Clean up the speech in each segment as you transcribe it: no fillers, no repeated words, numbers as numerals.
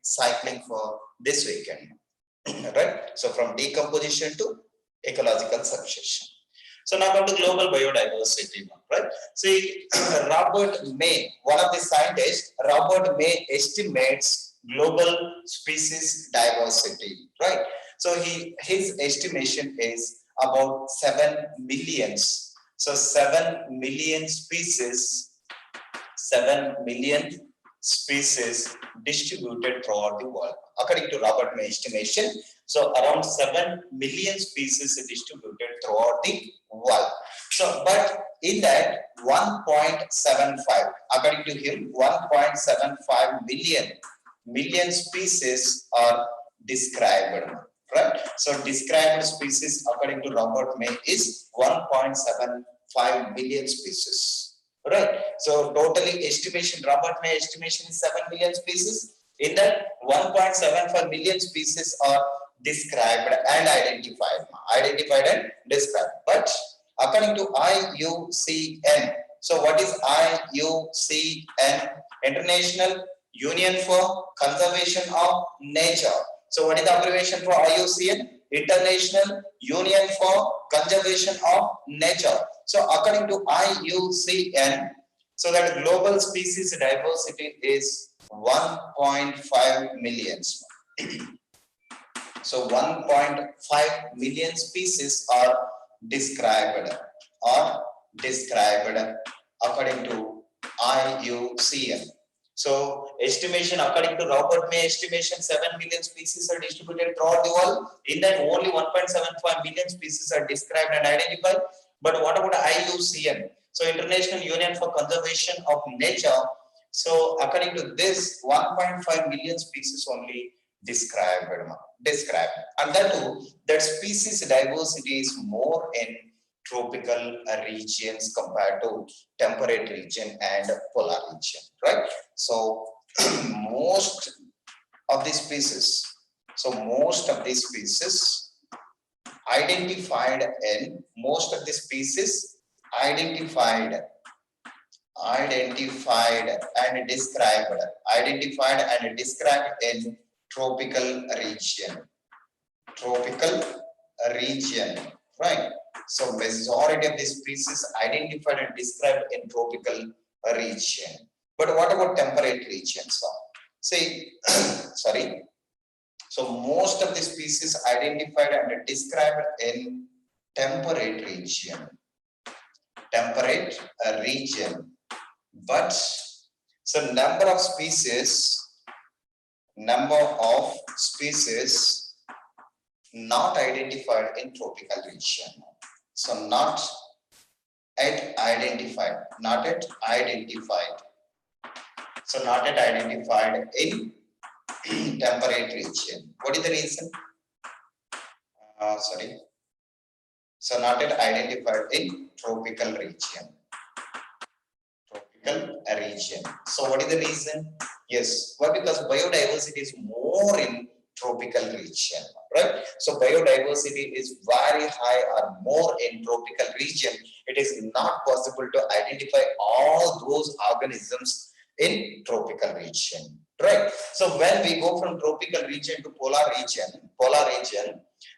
cycling for this weekend. Right? So from decomposition to ecological substitution. So now come to global biodiversity, right? See, Robert May, one of the scientists, Robert May estimates global species diversity, right? So his estimation is about 7 millions. So 7 million species, 7 million species distributed throughout the world. According to Robert May estimation, so around 7 million species distributed throughout the world. So, but in that 1.75, according to him, 1.75 million species are described, right? So described species according to Robert May is 1.75 million species. Right. So totally estimation, Robert May estimation is 7 million species. In that 1.75 million species are described and identified and described. But according to IUCN, so what is IUCN? International Union for Conservation of Nature. So what is the abbreviation for IUCN? International Union for Conservation of Nature. So according to IUCN, so that global species diversity is 1.5 million. So 1.5 million species are described according to IUCN. So estimation according to Robert May estimation, 7 million species are distributed throughout the world. In that only 1.75 million species are described and identified. But what about IUCN? So International Union for Conservation of Nature. So according to this, 1.5 million species only described. And that too, that species diversity is more in tropical regions compared to temperate region and polar region, right? So most of these species identified and described in tropical region, right? So majority of these species identified and described in tropical region. But what about temperate regions? See, sorry. So most of the species identified and described in temperate region. But so number of species not identified in tropical region. So not yet identified. So not yet identified in temperate region. What is the reason? So not yet identified in tropical region. So what is the reason? Yes, why? Because biodiversity is more in tropical region, right? So biodiversity is very high or more in tropical region. It is not possible to identify all those organisms in tropical region, right? So when we go from tropical region to polar region,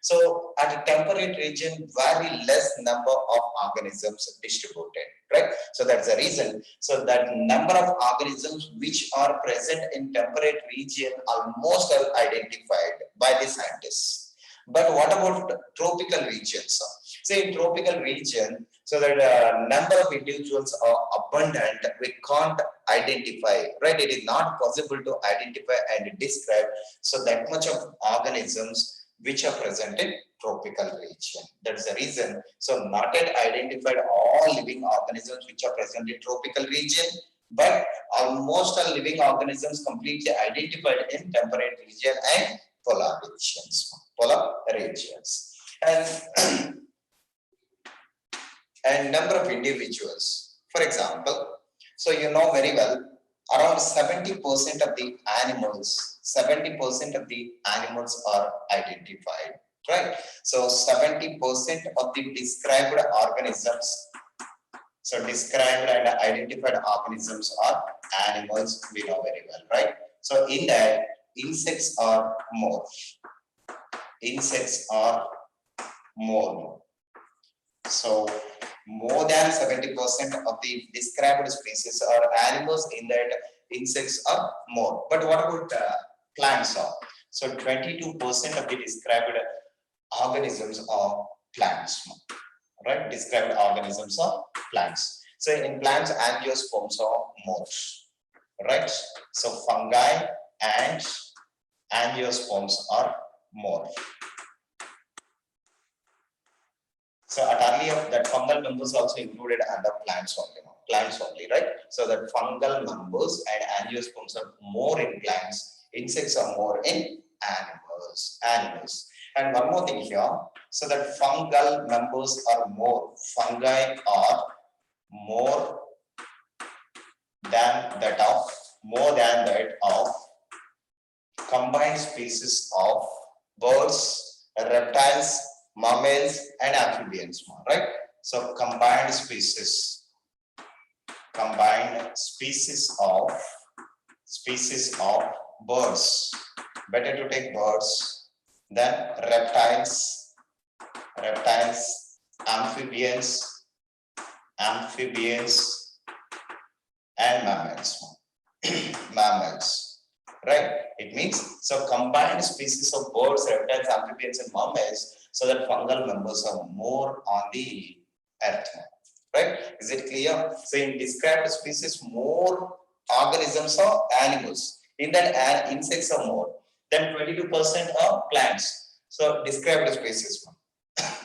so at a temperate region, very less number of organisms distributed, right? So that's the reason. So that number of organisms which are present in temperate region almost are identified by the scientists. But what about tropical regions? Say in tropical region, so that number of individuals are abundant, we can't identify, right? It is not possible to identify and describe so that much of organisms which are present in tropical region. That's the reason. So not yet identified all living organisms which are present in tropical region, but almost all living organisms completely identified in temperate region and polar regions. And number of individuals. For example, so you know very well, around 70% of the animals are identified, right? So 70% of the described organisms, so described and identified organisms are animals, we know very well, right? So in that insects are more. Insects are more. So more than 70% of the described species are animals, in that insects are more. But what about plants are? So 22% of the described organisms are plants, right? Described organisms are plants. So in plants, angiosperms are more, right? So fungi and angiosperms are more. So at earlier, that fungal members also included under plants only, right? So that fungal members and angiosperms are more in plants, insects are more in animals. And one more thing here, so that fungal members are more, fungi are more than that of combined species of birds, reptiles, mammals and amphibians, right? So combined species of birds, better to take birds, then reptiles, amphibians and mammals, right? It means, so combined species of birds, reptiles, amphibians and mammals, so that fungal members are more on the earth, right? Is it clear? So in described species, more organisms are animals, in that insects are more, then 22% are plants. So described species,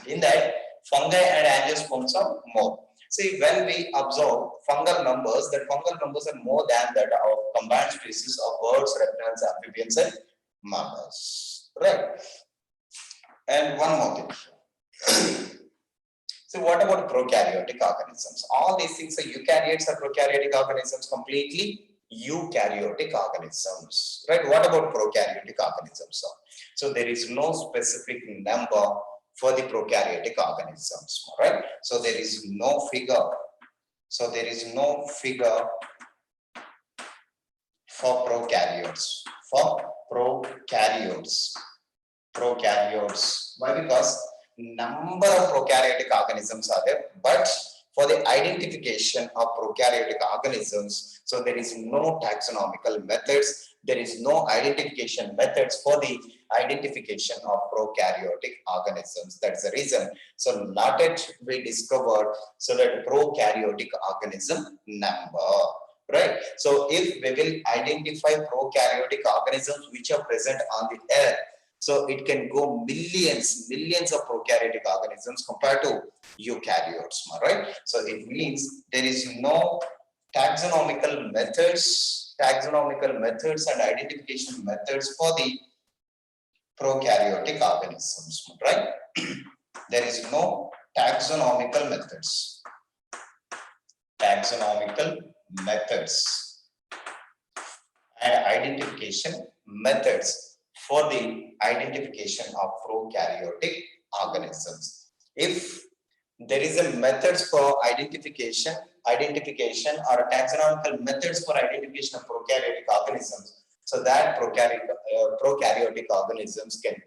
in that fungi and angiosperms are more. See, when we observe fungal numbers, that fungal numbers are more than that of combined species of birds, reptiles, amphibians and mammals, right? And one more thing. So what about prokaryotic organisms? All these things are eukaryotes or prokaryotic organisms, completely eukaryotic organisms, right? What about prokaryotic organisms? So there is no specific number for the prokaryotic organisms, right? So there is no figure. So there is no figure for prokaryotes. Prokaryotes. Why? Because number of prokaryotic organisms are there, but for the identification of prokaryotic organisms, so there is no taxonomical methods, there is no identification methods for the identification of prokaryotic organisms. That's the reason. So not yet we discovered so that prokaryotic organism number, right? So if we will identify prokaryotic organisms which are present on the earth, so it can go millions of prokaryotic organisms compared to eukaryotes, right? So it means there is no taxonomical methods and identification methods for the prokaryotic organisms, right? There is no taxonomical methods and identification methods for the identification of prokaryotic organisms. If there is a methods for identification or taxonomical methods for identification of prokaryotic organisms, so that prokaryotic organisms can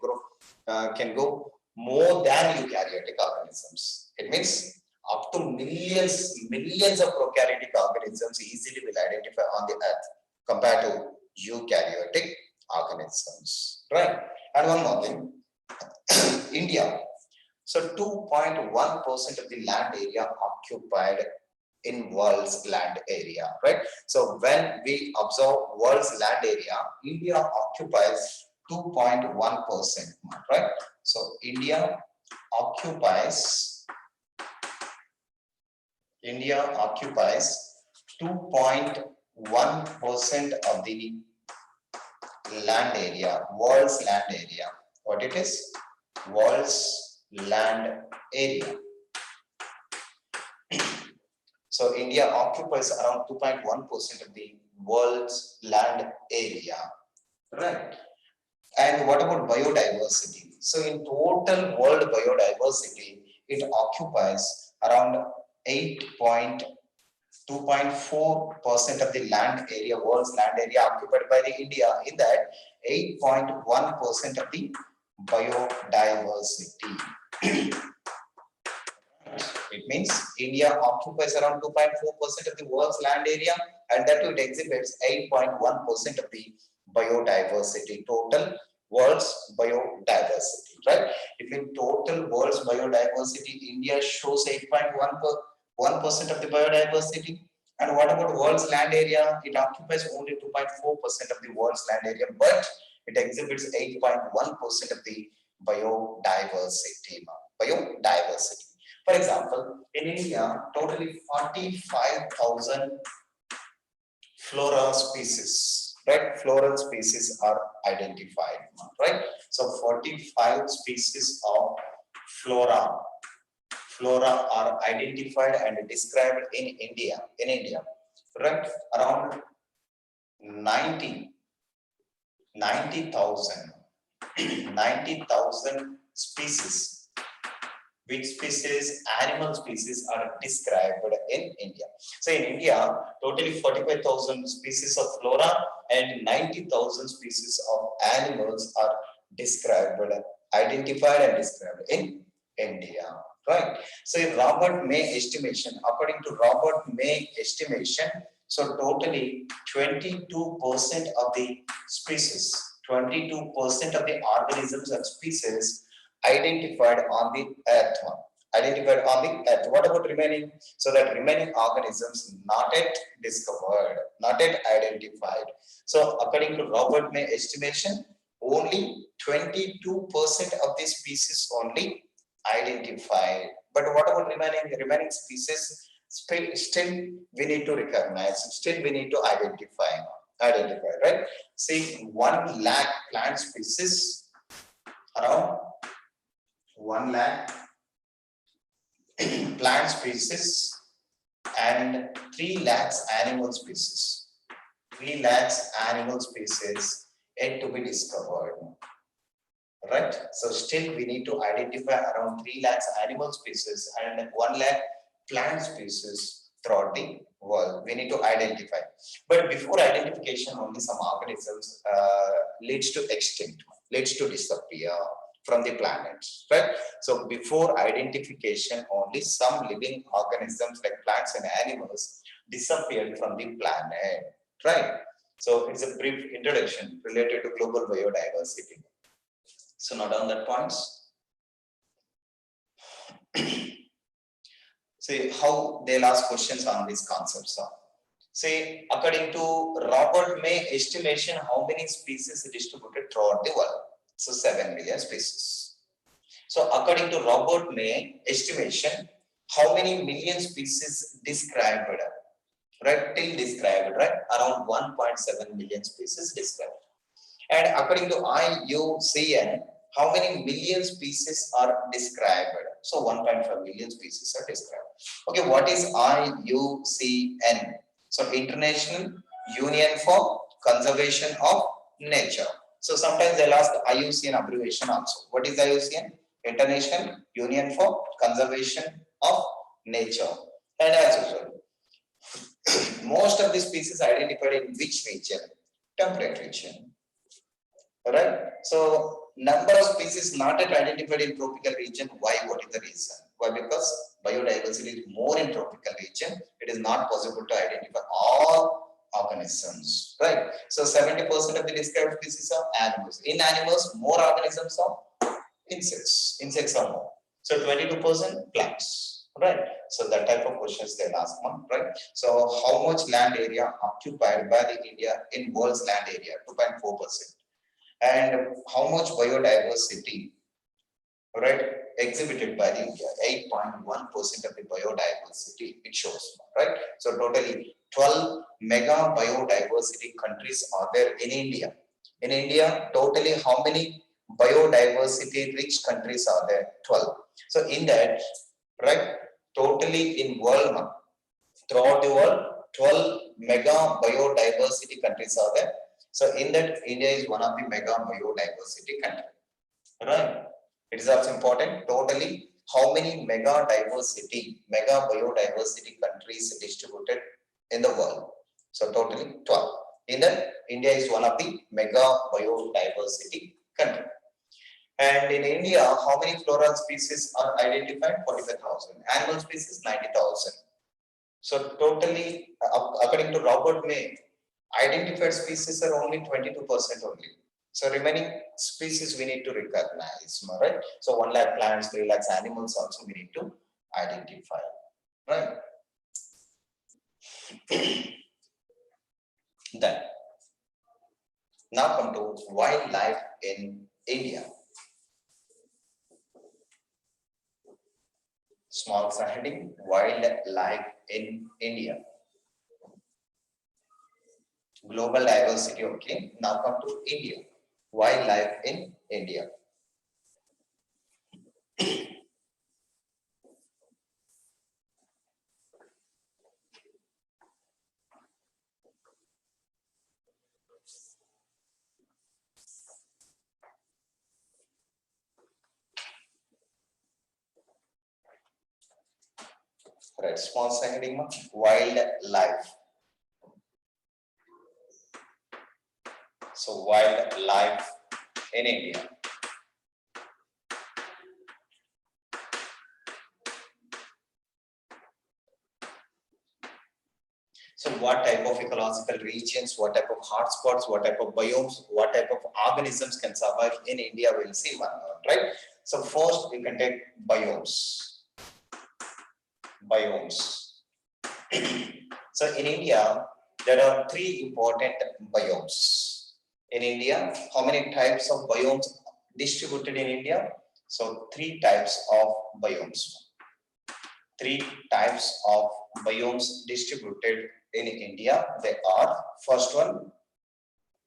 go more than eukaryotic organisms. It means up to millions of prokaryotic organisms easily will identify on the earth compared to eukaryotic organisms, right? And one more thing, India. So 2.1% of the land area occupied in world's land area, right? So when we observe world's land area, India occupies 2.1%, right? So India occupies 2.1% of the land area, world's land area. What it is? World's land area. So India occupies around 2.1% of the world's land area, right? And what about biodiversity? So in total world biodiversity, it occupies around 8.8%, 2.4% of the land area, world's land area occupied by the India. In that, 8.1% of the biodiversity. It means India occupies around 2.4% of the world's land area, and that it exhibits 8.1% of the biodiversity, total world's biodiversity, right? If in total world's biodiversity, India shows 8.1% of the biodiversity. And what about world's land area? It occupies only 2.4% of the world's land area, but it exhibits 8.1% of the biodiversity. Biodiversity. For example, in India, totally 45,000 flora species, right? Floral species are identified, right? So 45 species of flora are identified and described in India, right? Around 90,000 species. Which species, animal species are described in India. So in India, totally 45,000 species of flora and 90,000 species of animals are described, identified and described in India, right? So in Robert May estimation, according to Robert May estimation, so totally 22% of the species, 22% of the organisms and species identified on the earth. What about remaining? So that remaining organisms not yet discovered, not yet identified. So according to Robert May estimation, only 22% of the species only identified. But what about remaining species? Still we need to recognize, still we need to identify, right? See, 1 lakh plant species, around 1 lakh plant species and 3 lakhs animal species. 3 lakhs animal species yet to be discovered. Right? So still we need to identify around 3 lakhs animal species and 1 lakh plant species throughout the world. We need to identify. But before identification, only some organisms leads to extinct, leads to disappear from the planet, right? So before identification, only some living organisms like plants and animals disappeared from the planet, right? So it's a brief introduction related to global biodiversity. So note down that points. See how they'll ask questions on these concepts. See, according to Robert May estimation, how many species distributed throughout the world? So 7 million species. So according to Robert May estimation, how many million species described, right? Till described, right? Around 1.7 million species described. And according to IUCN, how many million species are described? So 1.5 million species are described. Okay, what is IUCN? So International Union for Conservation of Nature. So sometimes they'll ask the IUCN abbreviation also. What is IUCN? International Union for Conservation of Nature. And as usual, most of the species identified in which region? Temperate region. Alright. So number of species not yet identified in tropical region. Why? What is the reason? Why? Because biodiversity is more in tropical region. It is not possible to identify all organisms, right? So 70% of the described species are animals. In animals, more organisms are insects. Insects are more. So 22% plants, right? So that type of questions they'll ask one, right? So how much land area occupied by the India in world's land area? 2.4%. And how much biodiversity, right, exhibited by the India? 8.1% of the biodiversity it shows, right? So totally 12 mega biodiversity countries are there in India. In India, totally how many biodiversity rich countries are there? 12. So in that, right, totally in world, throughout the world, 12 mega biodiversity countries are there. So in that, India is one of the mega biodiversity countries, right? It is also important. Totally how many mega biodiversity countries distributed in the world? So totally 12. In that, India is one of the mega biodiversity country. And in India, how many floral species are identified? 45,000. Animal species, 90,000. So totally, according to Robert May, identified species are only 22% only. So remaining species we need to recognize, right? So 1 lakh plants, 3 lakhs animals also we need to identify, right? Then, now come to wildlife in India. Small heading, wildlife in India. Global diversity, okay. Now come to India. Wildlife in India. Right, small heading, wildlife. So wildlife in India. So what type of ecological regions, what type of hotspots, what type of biomes, what type of organisms can survive in India, we'll see one more, right? So first we can take biomes. So in India, there are 3 important biomes. In India, how many types of biomes distributed in India? So 3 types of biomes. 3 types of biomes distributed in India. They are, first one,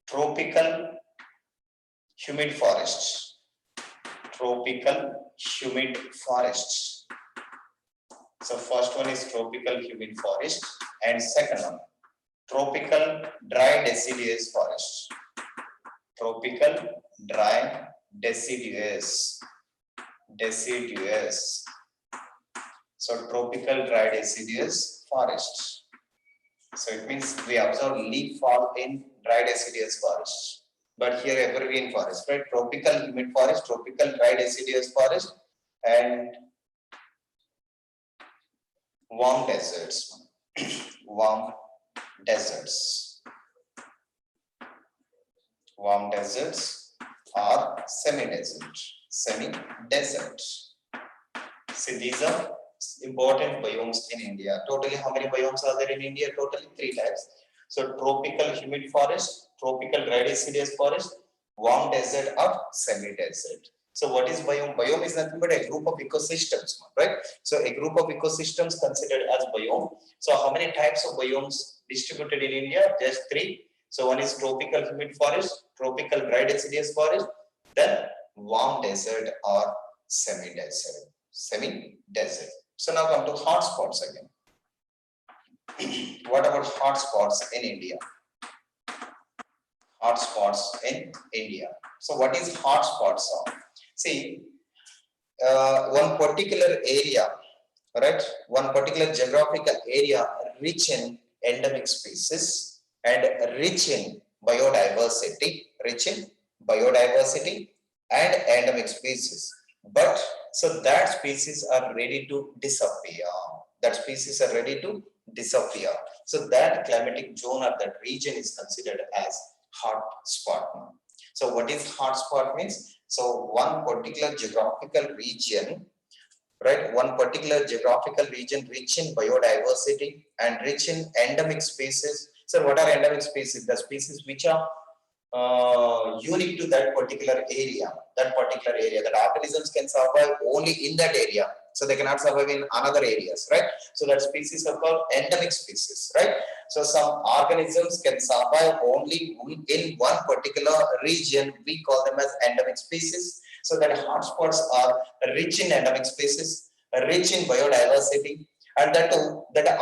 tropical humid forests. Tropical humid forests. So first one is tropical humid forest, and second one, tropical dry deciduous forest. Tropical dry deciduous. So tropical dry deciduous forest. So it means we observe leaf fall in dry deciduous forest. But here evergreen forest, right? Tropical humid forest, tropical dry deciduous forest, and warm deserts. Warm deserts. Warm deserts or semi-desert. Semi-desert. See, these are important biomes in India. Totally, how many biomes are there in India? Totally 3 types. So, tropical humid forest, tropical dry deciduous forest, warm desert or semi-desert. So, what is biome? Biome is nothing but a group of ecosystems, right? So, a group of ecosystems considered as biome. So, how many types of biomes distributed in India? Just 3. So, one is tropical humid forest, tropical dry deciduous forest, then warm desert or semi-desert. Semi-desert. So now come to hotspots again. What about hotspots in India? Hotspots in India. So what is hotspots? See, one particular area, right? One particular geographical area rich in endemic species and rich in biodiversity, and endemic species. But so that species are ready to disappear. So that climatic zone or that region is considered as hot spot. So what is hot spot means? So one particular geographical region, right? One particular geographical region rich in biodiversity and rich in endemic species. So what are endemic species? The species which are unique to that particular area, that organisms can survive only in that area, so they cannot survive in another areas, right? So that species are called endemic species, right? So some organisms can survive only in one particular region, we call them as endemic species. So that hotspots are rich in endemic species, rich in biodiversity, and that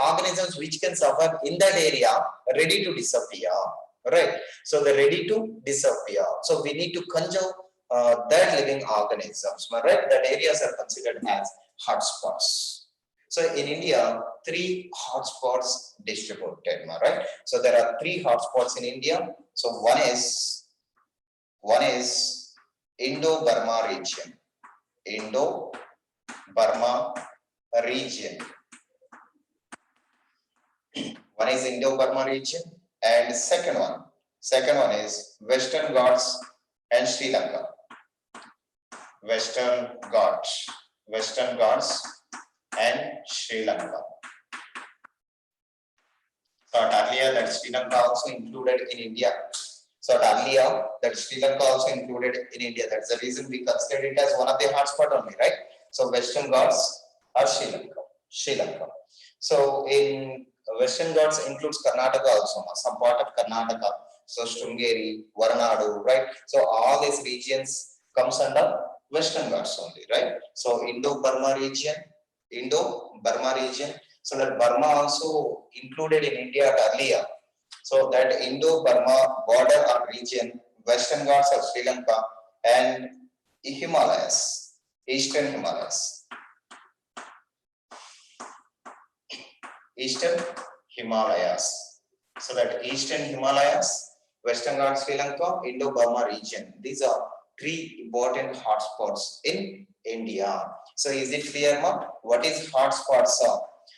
organisms which can survive in that area ready to disappear. Right, so they're ready to disappear. So we need to conserve that living organisms, right? That areas are considered as hotspots. So in India, 3 hotspots distributed, right? So there are 3 hotspots in India. So one is Indo-Burma region. Indo-Burma region. One is Indo-Burma region, and second one is Western Ghats and Sri Lanka. Western Ghats and Sri Lanka. So earlier that Sri Lanka also included in India. That's the reason we consider it as one of the hotspot only, right? So Western Ghats or Sri Lanka. So in Western Ghats includes Karnataka also, some part of Karnataka. So Sringeri, Varanadu, right? So all these regions comes under Western Ghats only, right? So Indo-Burma region. So that Burma also included in India earlier. So that Indo-Burma border or region, Western Ghats of Sri Lanka, and Himalayas, Eastern Himalayas. So that Eastern Himalayas, Western Ghats, Sri Lanka, Indo-Burma region. These are 3 important hotspots in India. So is it clear, Mark? What is hotspots?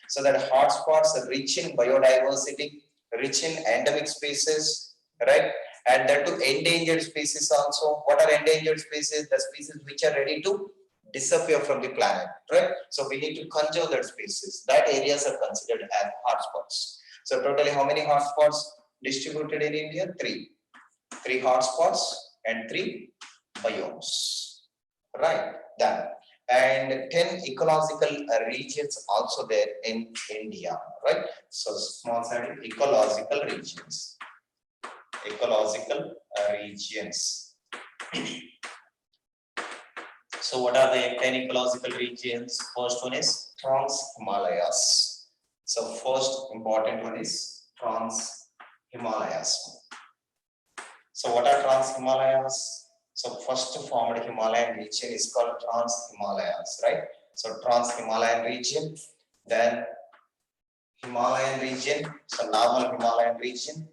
So that hotspots are rich in biodiversity, rich in endemic species, right? And that to endangered species also. What are endangered species? The species which are ready to disappear from the planet, right? So we need to conserve that species. That areas are considered as hotspots. So totally how many hotspots distributed in India? 3. 3 hotspots and 3 biomes, right? Done. And 10 ecological regions also there in India, right? So small side ecological regions. So what are the 10 ecological regions? First one is Trans-Himalayas. So first important one is Trans-Himalayas. So what are Trans-Himalayas? So first formed Himalayan region is called Trans-Himalayas, right? So Trans-Himalayan region, then Himalayan region, so normal Himalayan region.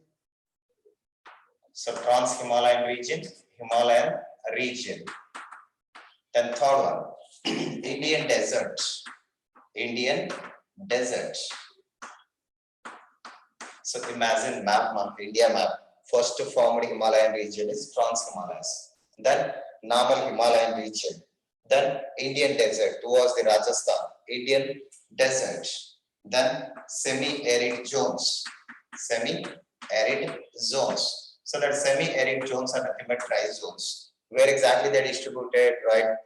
So Trans-Himalayan region, Himalayan region. Then third one, Indian desert. So imagine map, India map. First formed Himalayan region is Trans-Himalayas. Then normal Himalayan region. Then Indian desert towards the Rajasthan. Indian desert. Then semi-arid zones. So that semi-arid zones are nothing but dry zones. Where exactly they are distributed, right?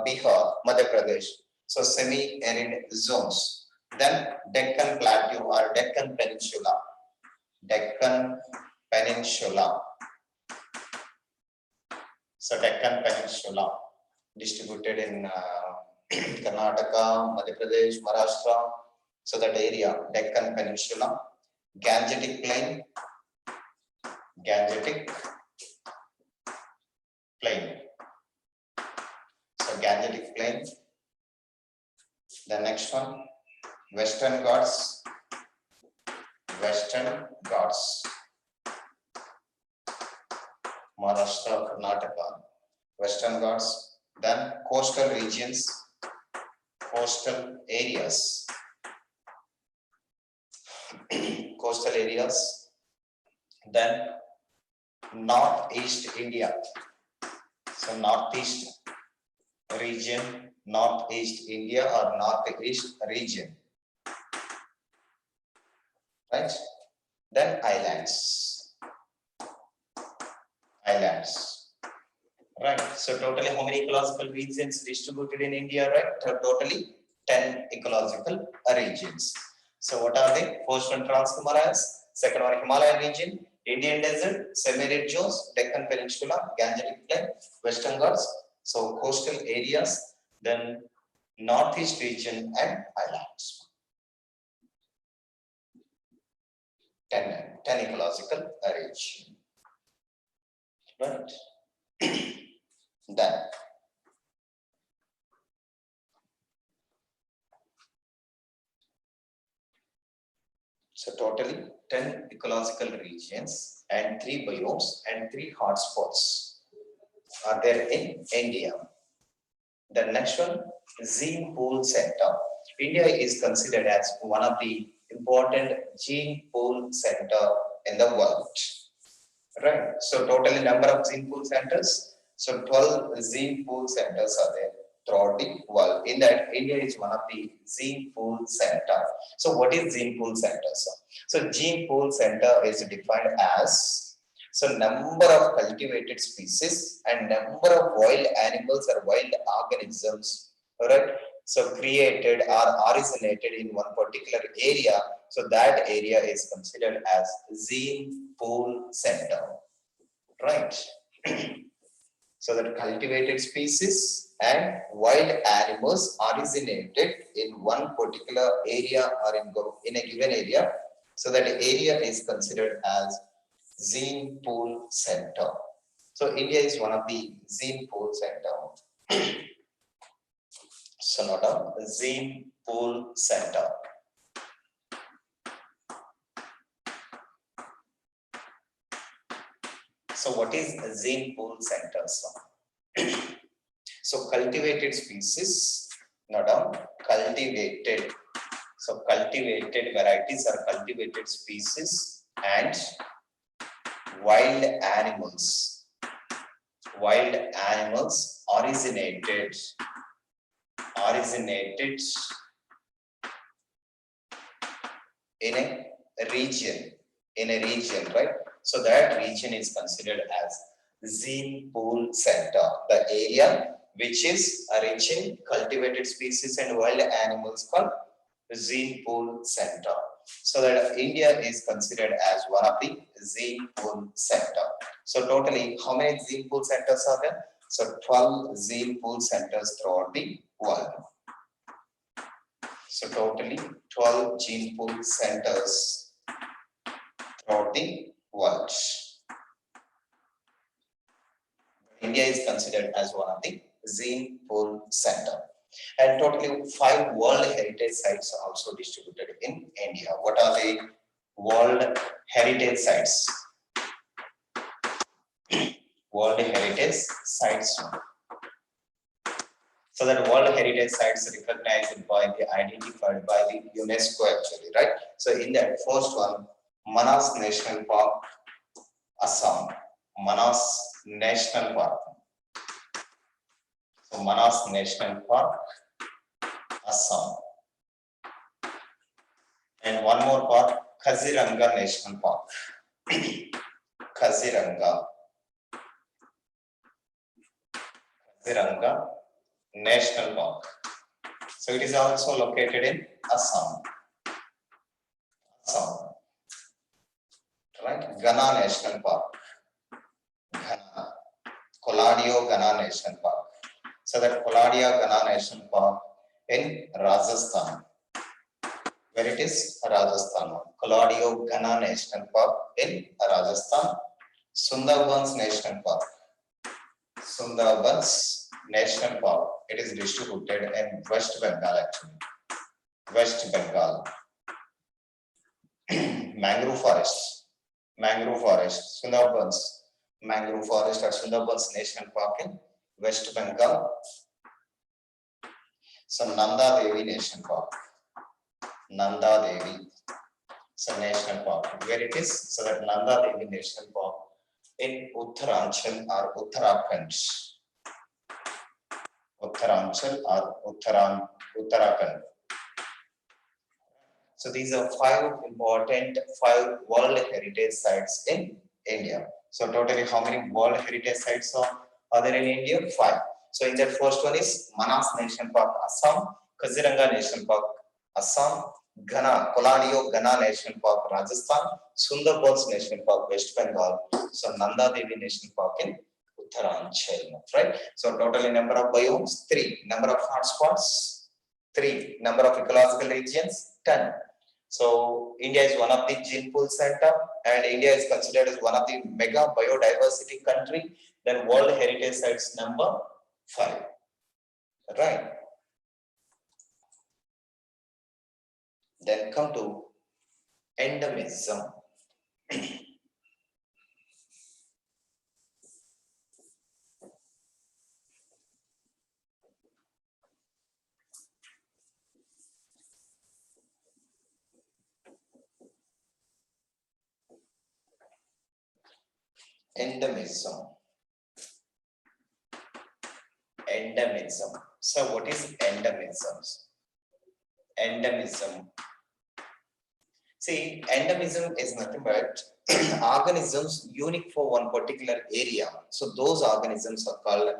Bihar, Madhya Pradesh. So semi-arid zones. Then Deccan Plateau or Deccan Peninsula. So Deccan Peninsula distributed in Karnataka, Madhya Pradesh, Maharashtra. So that area, Deccan Peninsula. Gangetic Plain. So Gangetic Plain. The next one, Western Ghats. Maharashtra, Karnataka. Western Ghats. Then coastal regions, coastal areas. Then Northeast India. So Northeast region, Northeast India or Northeast region. Right? Then islands. Right. So totally how many ecological regions distributed in India, right? Totally 10 ecological regions. So what are they? First one Trans-Himalayas, second one Himalayan region, Indian desert, semi-arid zones, Deccan Peninsula, Gangetic Plain, Western Ghats, so coastal areas, then Northeast region and islands. 10 ecological region. Right. Then So totally 10 ecological regions and 3 biomes and 3 hotspots are there in India. The next one, gene pool center. India is considered as one of the important gene pool center in the world. Right. So totally number of gene pool centers. So 12 gene pool centers are there throughout the world. In that, India is one of the gene pool center. So what is gene pool center? So gene pool center is defined as number of cultivated species and number of wild animals or wild organisms, right? So created or originated in one particular area. So that area is considered as gene pool center, right? So that cultivated species and wild animals originated in one particular area or in a given area. So that area is considered as gene pool center. So India is one of the gene pool center. So not a gene pool center. So what is a gene pool center? So cultivated species, not a cultivated. So cultivated varieties are cultivated species and wild animals. Wild animals originated in a region, right? So that region is considered as gene pool center, the area which is rich in cultivated species and wild animals called gene pool center. So that India is considered as one of the gene pool center. So totally, how many gene pool centers are there? So 12 gene pool centers throughout the world. So totally 12 gene pool centers throughout the world. India is considered as one of the gene pool center. And totally 5 World Heritage Sites are also distributed in India. What are the World Heritage Sites? World Heritage Sites. So that World Heritage Sites recognized by identified by the UNESCO actually, right? So in that first one, Manas National Park, Assam. Manas National Park. So Manas National Park, Assam. And one more park, Kaziranga National Park. Kaziranga National Park. So it is also located in Assam. Right? Ghana National Park. Ghana. Koladio Ghana National Park. So that Koladia Ghana National Park in Rajasthan. Where it is? Rajasthan. Koladio Ghana National Park in Rajasthan. Sundarbans National Park. Sundarbans National Park. It is distributed in West Bengal actually. West Bengal. Mangrove forest. Sundarbans. Mangrove forest or Sundarbans National Park in West Bengal. So Nanda Devi National Park. Nanda Devi. So National Park. Where it is? So that Nanda Devi National Park in Uttaranchal or Uttarakhand. Uttaranchal or Uttarakhand. So these are 5 important 5 World Heritage Sites in India. So totally how many World Heritage Sites are there in India? 5. So in that first one is Manas National Park, Assam, Kaziranga National Park, Assam, Ghana, Koladio Ghana National Park, Rajasthan, Sundarbans National Park, West Bengal, so Nanda Devi National Park in Uttaranchal, right? So totally number of biomes, 3. Number of hotspots, 3. Number of ecological regions, 10. So India is one of the gene pool center and India is considered as one of the mega biodiversity country. Then World Heritage Sites number 5, right? Then come to Endemism. Endemism. Endemism. So what is endemism? Endemism. See, endemism is nothing but organisms unique for one particular area. So those organisms are called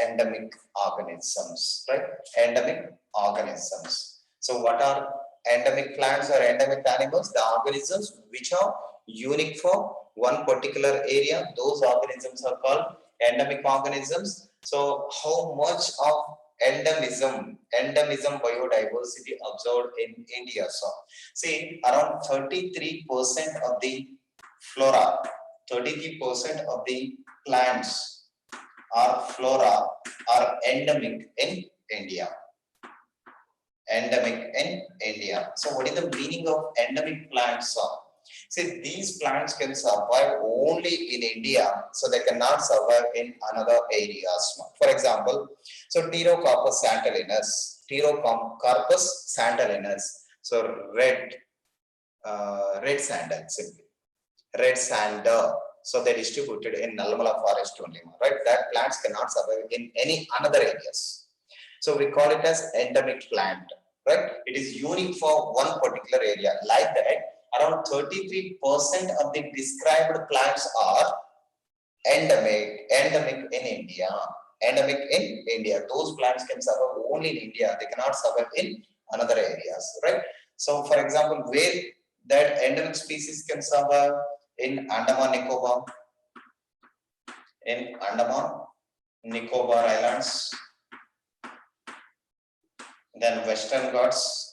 endemic organisms, right? Endemic organisms. So what are endemic plants or endemic animals? The organisms which are unique for one particular area. Those organisms are called endemic organisms. So how much of endemism biodiversity observed in India? So see, around 33% of the flora, 33% of the plants or flora are endemic in India. Endemic in India. So what is the meaning of endemic plants? See, these plants can survive only in India, so they cannot survive in another areas. For example, so Pterocarpus santalinus, so red sandal simply, red sander. So they distributed in Nallamala forest only, right? That plants cannot survive in any another areas. So we call it as endemic plant, right? It is unique for one particular area. Like that, around 33% of the described plants are endemic in India. Endemic in India. Those plants can survive only in India. They cannot survive in another areas, right? So for example, where that endemic species can survive in Andaman Nicobar Islands, then Western Ghats,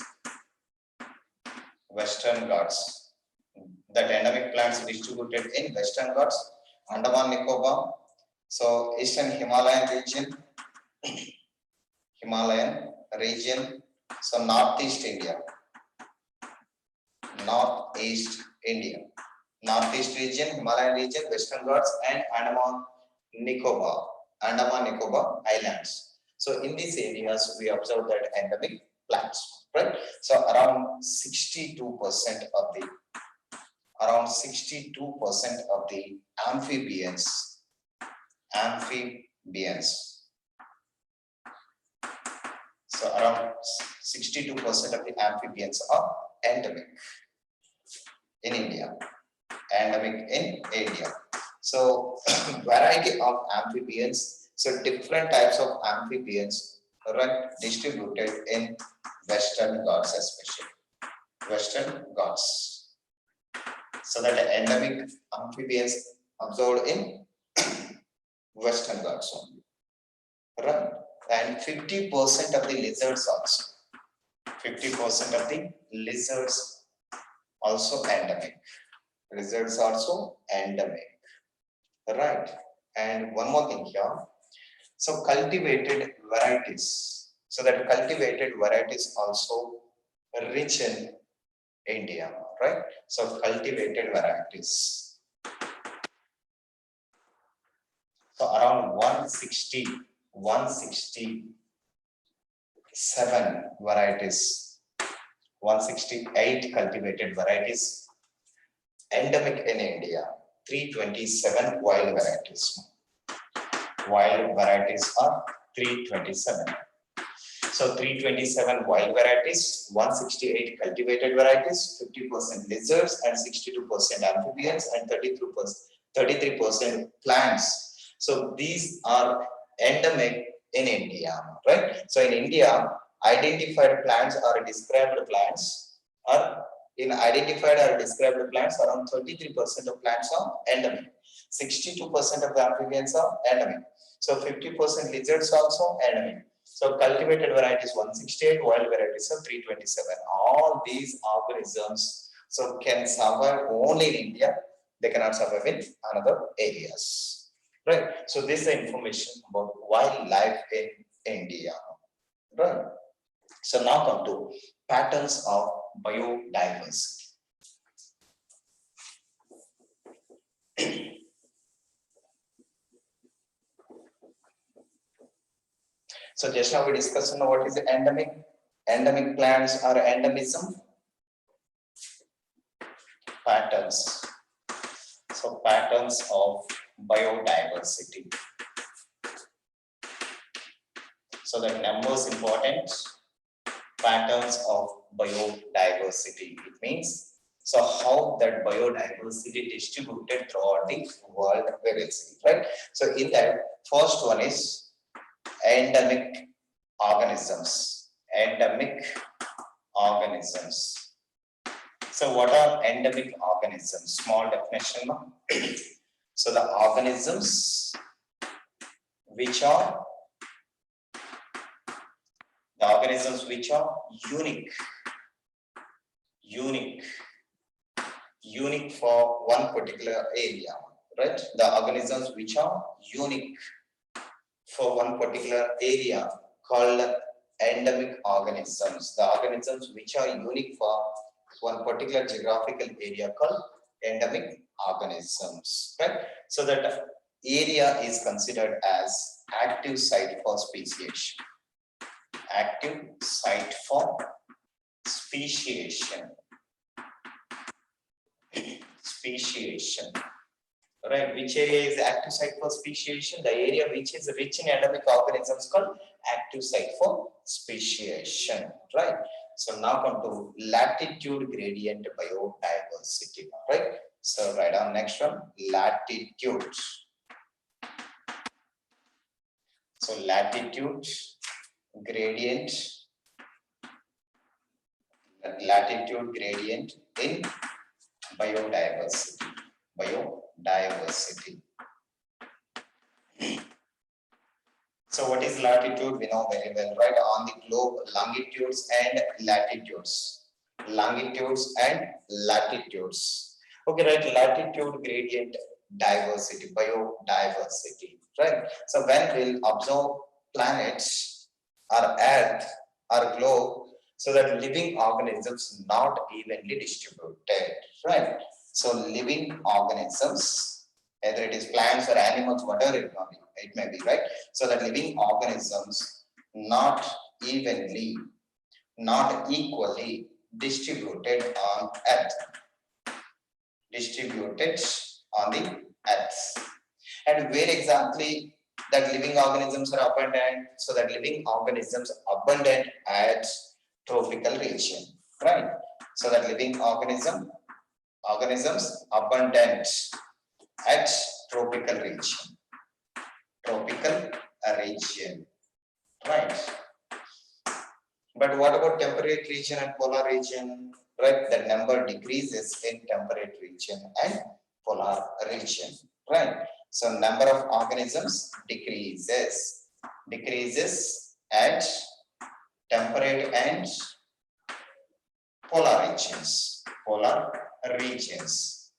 that endemic plants distributed in Western Ghats, Andaman Nicobar, so Eastern Himalayan region, so Northeast region, Himalayan region, Western Ghats, and Andaman Nicobar Islands. So in these areas, we observe that endemic plants, right? So around 62% of the amphibians. So around 62% of the amphibians are endemic in India. So variety of amphibians. So different types of amphibians are distributed in Western Ghats, especially Western Ghats. So that the endemic amphibians observed in Western Ghats only, right? And 50% of the lizards also. 50% of the lizards also endemic. Lizards also endemic, right? And one more thing here. So cultivated varieties. So that cultivated varieties also rich in India, right? So cultivated varieties. So around 167 varieties, 168 cultivated varieties endemic in India, 327 wild varieties. Wild varieties are 327. So 327 wild varieties, 168 cultivated varieties, 50% lizards and 62% amphibians and 33% plants. So these are endemic in India, right? So in India, identified plants or described plants are around 33% of plants are endemic. 62% of the amphibians are endemic. So 50% lizards also endemic. So cultivated varieties 168, wild varieties are 327. All these organisms so can survive only in India. They cannot survive in another areas. Right. So this is the information about wildlife in India. Right. So now come to patterns of biodiversity. So just now we discussed what is endemic. Endemic plants or endemism patterns. So patterns of biodiversity. So the numbers important. Patterns of biodiversity. It means so how that biodiversity distributed throughout the world we will see, right? So in that first one is endemic organisms. Endemic organisms. So what are endemic organisms? Small definition. So the organisms which are unique for one particular area, right? The organisms which are unique for one particular area called endemic organisms. The organisms which are unique for one particular geographical area called endemic organisms, right? So that area is considered as active site for speciation. Active site for speciation. Speciation. Right, which area is active site for speciation? The area which is rich in endemic organisms called active site for speciation, right? So now come to latitude gradient biodiversity, right? So write down next one, latitude. So latitude gradient in biodiversity. So what is latitude? We know very well, right? On the globe, longitudes and latitudes. Longitudes and latitudes. Okay, right? Latitude gradient diversity, biodiversity, right? So when we'll observe planets, our Earth, our globe, so that living organisms not evenly distributed, right? So living organisms, either it is plants or animals, whatever it may be, right? So that living organisms not evenly, not equally distributed on Earth. Distributed on the Earth. And where exactly that living organisms are abundant? So that living organisms abundant at tropical region, right? So that living organisms abundant at tropical region. Tropical region, right? But what about temperate region and polar region? Right, the number decreases in temperate region and polar region, right? So number of organisms decreases at temperate and polar regions,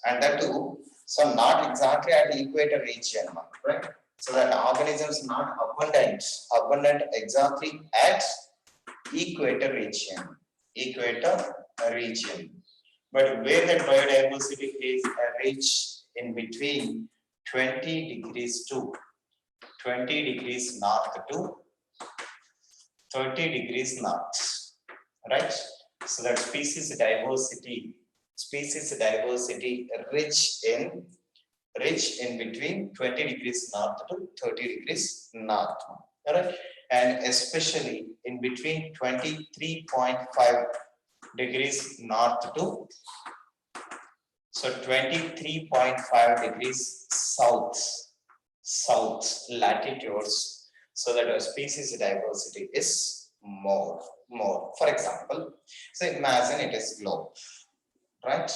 and that too. So not exactly at the equator region, right? So that organisms not abundant exactly at equator region. But where that biodiversity is rich in between 20 degrees north to 30 degrees north, right? So that species diversity rich in between 20 degrees north to 30 degrees north, right? And especially in between 23.5 degrees north to 23.5 degrees south latitudes, so that our species diversity is more. For example, so imagine it is globe, right?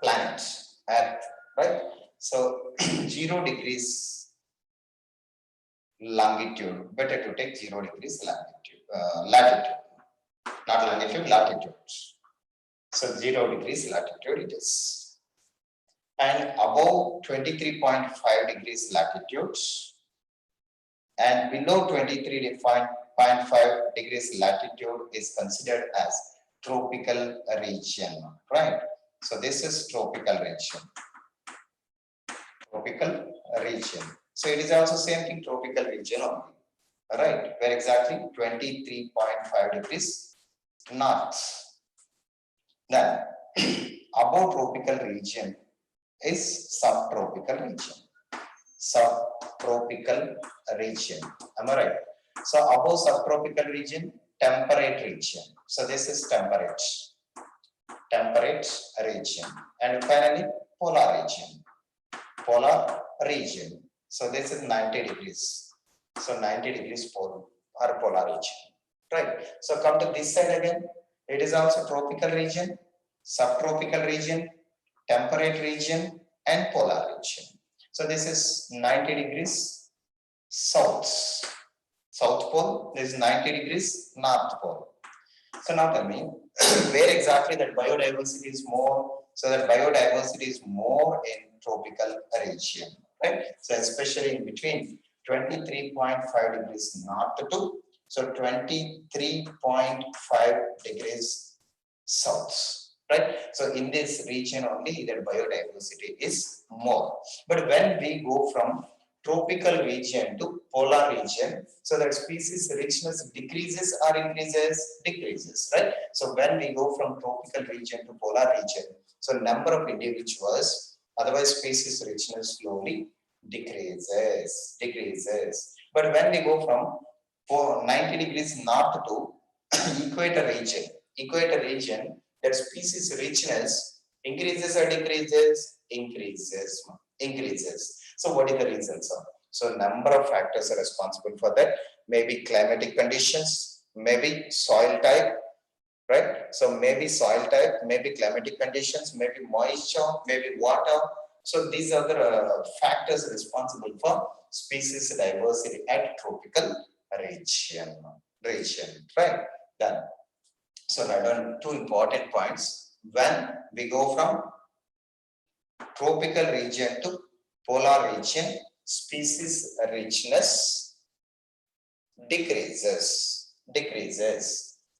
Planet Earth, right? So 0 degrees longitude, better to take 0 degrees latitude, not longitude, latitude. So 0 degrees latitude it is. And above 23.5 degrees latitude and below 23.5 degrees latitude is considered as tropical region, right? So this is tropical region. region. So it is also same thing, tropical region only. Right, where exactly 23.5 degrees north. Then above tropical region is subtropical region. Subtropical region. Am I right? So above subtropical region, temperate region. So this is temperate region. And finally, polar region. Polar region. So this is 90 degrees. So 90 degrees pole or polar region. Right. So come to this side again. It is also tropical region, subtropical region, temperate region, and polar region. So this is 90 degrees south. South pole. This is 90 degrees north pole. So now tell me, where exactly that biodiversity is more? So that biodiversity is more in tropical region, right? So especially in between 23.5 degrees north to, so 23.5 degrees south, right? So in this region only, that biodiversity is more. But when we go from tropical region to polar region, so that species richness decreases or increases? Decreases, right? So when we go from tropical region to polar region, so number of individuals, otherwise species richness slowly decreases. But when we go from 90 degrees north to equator region, that species richness increases or decreases? Increases. So what is the reason, sir? So number of factors are responsible for that. Maybe climatic conditions, maybe soil type, right? So maybe soil type, maybe climatic conditions, maybe moisture, maybe water. So these are the factors responsible for species diversity at tropical region, right? Then, so I done two important points. When we go from tropical region to polar region, species richness decreases.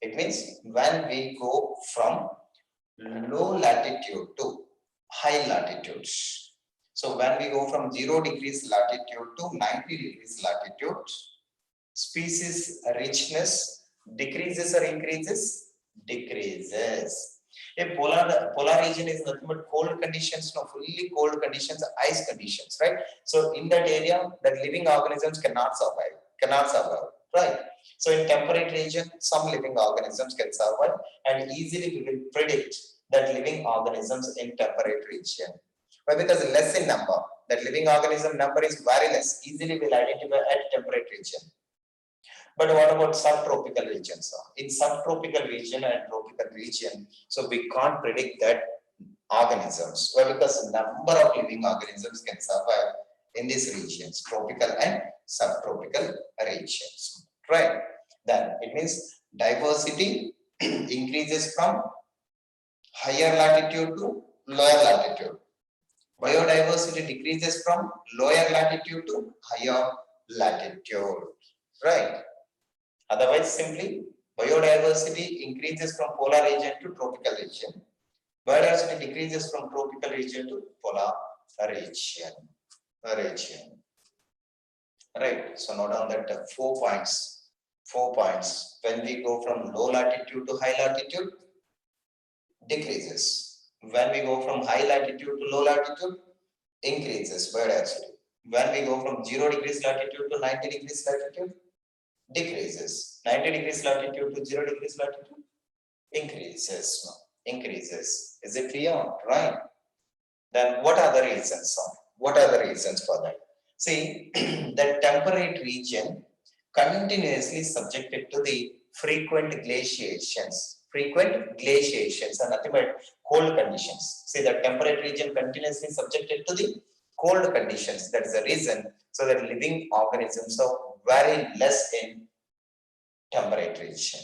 It means when we go from low latitude to high latitudes. So when we go from 0 degrees latitude to 90 degrees latitude, species richness decreases or increases? Decreases. A polar region is nothing but cold conditions, no, fully cold conditions, ice conditions, right? So in that area, that living organisms cannot survive, right? So in temperate region, some living organisms can survive, and easily we will predict that living organisms in temperate region. Why? Because less in number, that living organism number is very less, easily will identify at temperate region. But what about subtropical regions? In subtropical region and tropical region, so we can't predict that organisms. Why? Because number of living organisms can survive in these regions, tropical and subtropical regions, right? Then it means diversity increases from higher latitude to lower latitude. Biodiversity decreases from lower latitude to higher latitude, right? Otherwise, simply biodiversity increases from polar region to tropical region. Biodiversity decreases from tropical region to polar region. Right. So note down that 4 points. 4 points. When we go from low latitude to high latitude, decreases. When we go from high latitude to low latitude, increases biodiversity. When we go from 0 degrees latitude to 90 degrees latitude, decreases. 90 degrees latitude to 0 degrees latitude, increases. Is it clear? Right. Then what are the reasons? What are the reasons for that? See, the temperate region continuously subjected to the frequent glaciations and nothing but cold conditions. See, the temperate region continuously subjected to the cold conditions. That is the reason. So that living organisms are very less in temperate region.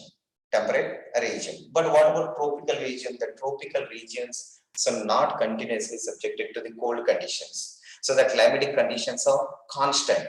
But what about tropical region? The tropical regions are not continuously subjected to the cold conditions. So the climatic conditions are constant.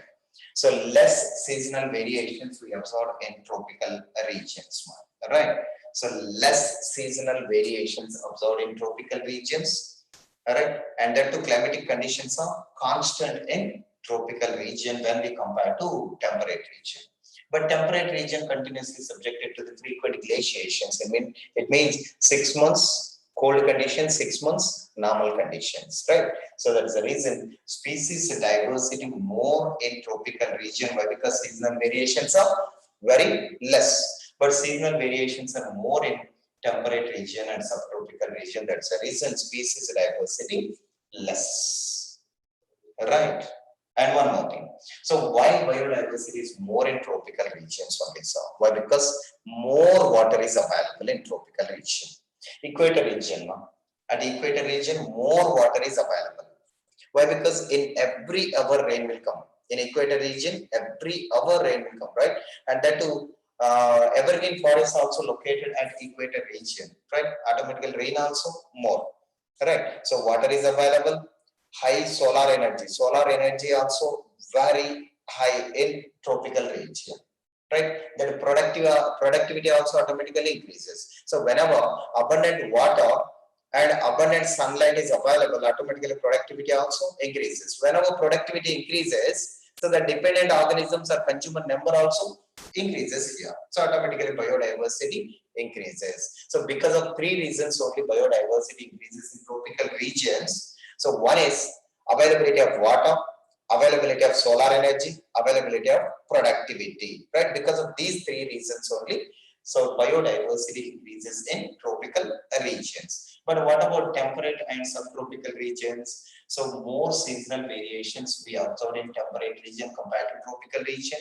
So less seasonal variations we observe in tropical regions, right? So less seasonal variations observed in tropical regions, right? And then the climatic conditions are constant in tropical region when we compare to temperate region. But temperate region continuously subjected to the frequent glaciations. I mean, it means 6 months cold conditions, 6 months normal conditions, right? So that's the reason species diversity more in tropical region. Why? Because seasonal variations are very less, but seasonal variations are more in temperate region and subtropical region. That's the reason species diversity less, right? And one more thing. So why biodiversity is more in tropical regions only? So why? Because more water is available in tropical region. Equator region, no? At equator region, more water is available. Why? Because in every hour rain will come. In equator region, every hour rain will come, right? And that too, evergreen forest also located at equator region, right? Automatically rain also more, right? So water is available, high solar energy. Solar energy also very high in tropical region, right? Then productivity also automatically increases. So whenever abundant water and abundant sunlight is available, automatically productivity also increases. Whenever productivity increases, so the dependent organisms or consumer number also increases here. So automatically biodiversity increases. So because of three reasons only biodiversity increases in tropical regions. So one is availability of water, availability of solar energy, availability of productivity, right? Because of these three reasons only, so biodiversity increases in tropical regions. But what about temperate and subtropical regions? So more seasonal variations we observe in temperate region compared to tropical region.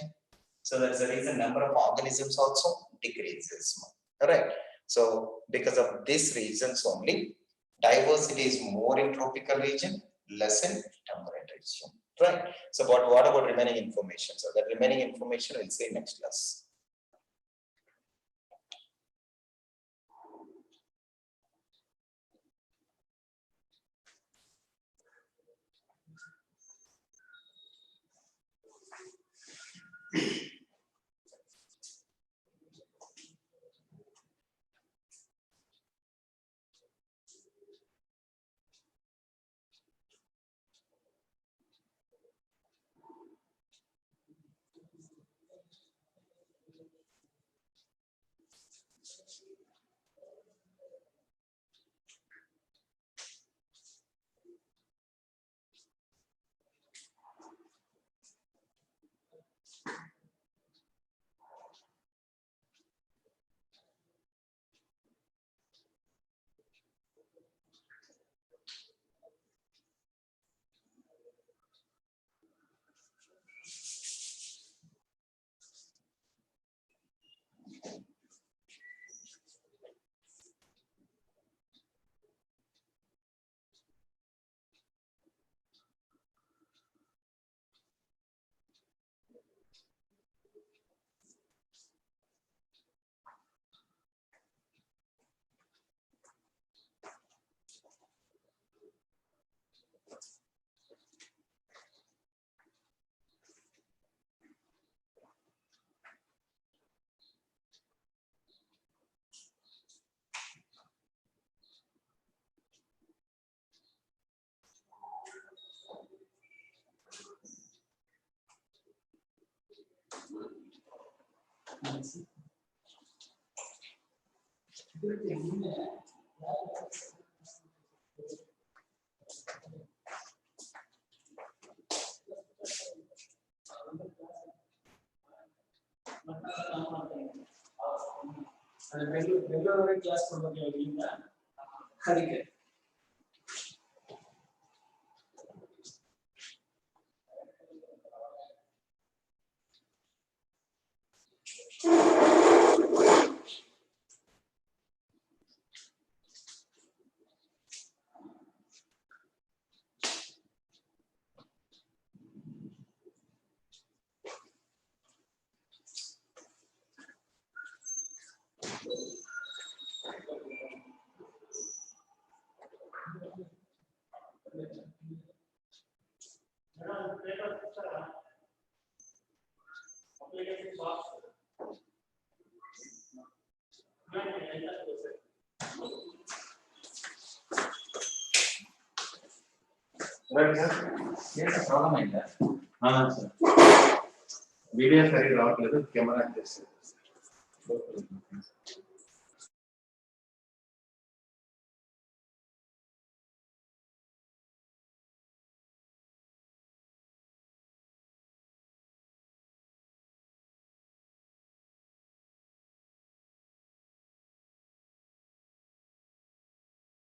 So that's the reason number of organisms also decreases, right? So because of these reasons only, diversity is more in tropical region, less in temperate region, right? So what about remaining information? So the remaining information we'll see next class. Bengaluru class ಕೊಡ್ಬೇಕು ಇಲ್ಲಿಂದ ಅದಕ್ಕೆ problem అయిందా? Sir video సరిగ్గా రావట్లేదు, camera చేస్తే